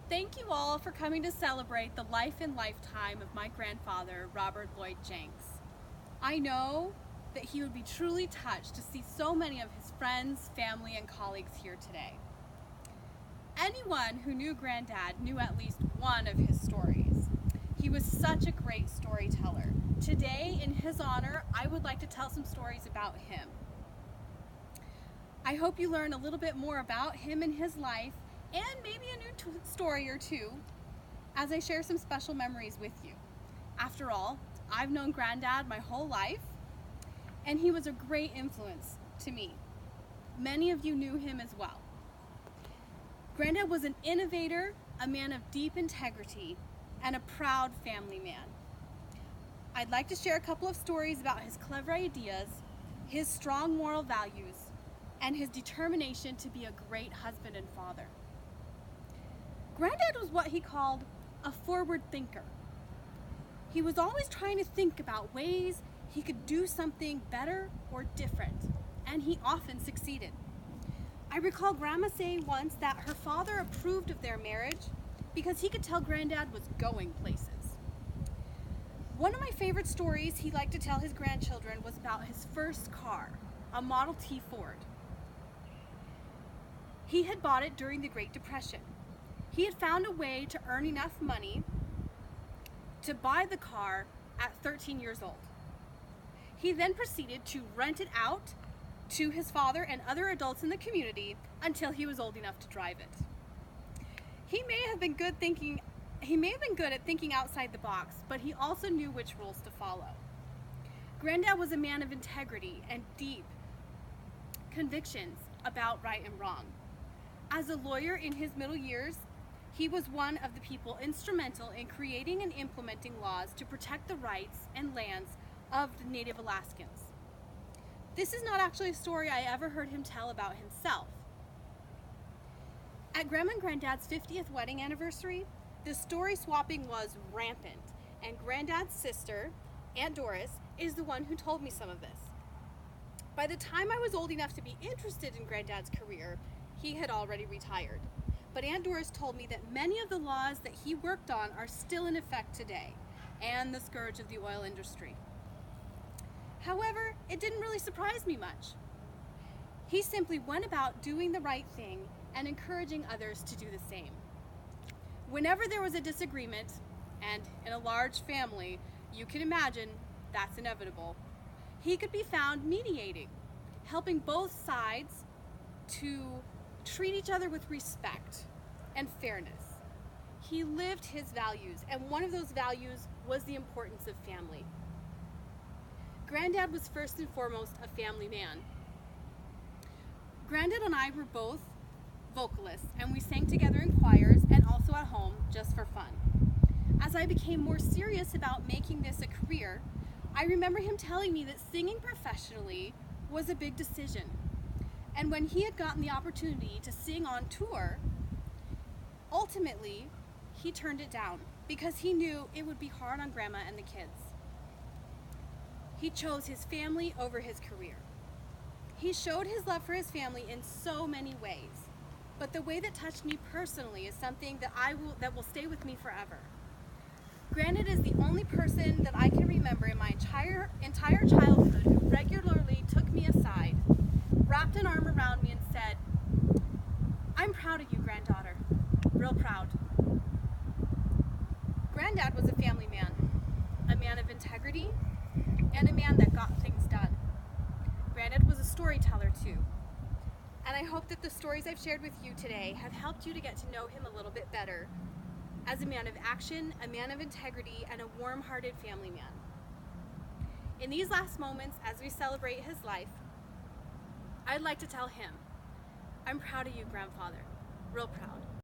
Thank you all for coming to celebrate the life and lifetime of my grandfather, Robert Lloyd Jenks. I know that he would be truly touched to see so many of his friends, family, and colleagues here today. Anyone who knew Grandad knew at least one of his stories. He was such a great storyteller. Today, in his honor, I would like to tell some stories about him. I hope you learn a little bit more about him and his life, and maybe a new story or two as I share some special memories with you. After all, I've known Grandad my whole life, and he was a great influence to me. Many of you knew him as well. Grandad was an innovator, a man of deep integrity, and a proud family man. I'd like to share a couple of stories about his clever ideas, his strong moral values, and his determination to be a great husband and father. Grandad was what he called a forward thinker. He was always trying to think about ways he could do something better or different, and he often succeeded. I recall Grandma saying once that her father approved of their marriage because he could tell Grandad was going places. One of my favorite stories he liked to tell his grandchildren was about his first car, a Model T Ford. He had bought it during the Great Depression. He had found a way to earn enough money to buy the car at 13 years old. He then proceeded to rent it out to his father and other adults in the community until he was old enough to drive it. He may have been good at thinking outside the box, but he also knew which rules to follow. Grandad was a man of integrity and deep convictions about right and wrong. As a lawyer in his middle years, he was one of the people instrumental in creating and implementing laws to protect the rights and lands of the Native Alaskans. This is not actually a story I ever heard him tell about himself. At Grandma and Granddad's 50th wedding anniversary, the story swapping was rampant, and Granddad's sister, Aunt Doris, is the one who told me some of this. By the time I was old enough to be interested in Granddad's career, he had already retired. But Aunt Doris told me that many of the laws that he worked on are still in effect today, and the scourge of the oil industry. However, it didn't really surprise me much. He simply went about doing the right thing and encouraging others to do the same. Whenever there was a disagreement, and in a large family, you can imagine that's inevitable, he could be found mediating, helping both sides to treat each other with respect and fairness. He lived his values, and one of those values was the importance of family. Grandad was first and foremost a family man. Grandad and I were both vocalists, and we sang together in choirs and also at home just for fun. As I became more serious about making this a career, I remember him telling me that singing professionally was a big decision. And when he had gotten the opportunity to sing on tour, ultimately, he turned it down because he knew it would be hard on Grandma and the kids. He chose his family over his career. He showed his love for his family in so many ways, but the way that touched me personally is something that will stay with me forever. Grandad is the only person that I can remember in my entire childhood who regularly took me aside, wrapped an arm around me and said, "I'm proud of you, granddaughter, real proud." Grandad was a family man, a man of integrity, and a man that got things done. Grandad was a storyteller too, and I hope that the stories I've shared with you today have helped you to get to know him a little bit better as a man of action, a man of integrity, and a warm-hearted family man. In these last moments, as we celebrate his life, I'd like to tell him, "I'm proud of you, grandfather, real proud."